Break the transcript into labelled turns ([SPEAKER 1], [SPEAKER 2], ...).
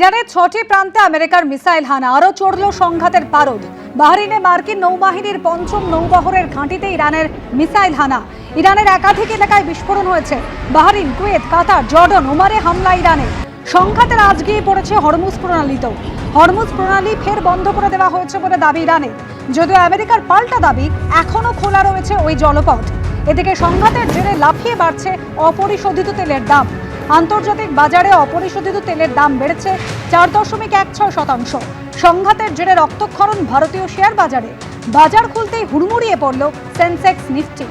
[SPEAKER 1] ইরানের 6টি প্রান্তে আমেরিকার মিসাইল হানা, আরও চড়ল সংঘাতের পারদ। বাহরিনে মার্কিন নৌবাহিনীর 5ম নৌবহরের ঘাঁটিতে ইরানের মিসাইল হানা। ইরানের একাধিক এলাকায় বিস্ফোরণ হয়েছে। বাহরিন, কুয়েত, কাতার, জর্ডন, ওমারে হামলা ইরানের। সংঘাতের আঁচ গিয়ে পড়েছে হরমুজ প্রণালীতেও। হরমুজ প্রণালী ফের বন্ধ করে দেওয়া হয়েছে বলে দাবি ইরানের, যদিও আমেরিকার পাল্টা দাবি এখনও খোলা রয়েছে ওই জলপথ। এদিকে সংঘাতের জেরে লাফিয়ে বাড়ছে অপরিশোধিত তেলের দাম। আন্তর্জাতিক বাজারে অপরিশোধিত তেলের দাম বেড়েছে 4.16%। সংঘাতের জেরে রক্তক্ষরণ ভারতীয় শেয়ার বাজারে। বাজার খুলতেই হুড়মুড়িয়ে পড়ল সেন্সেক্স, নিফটি।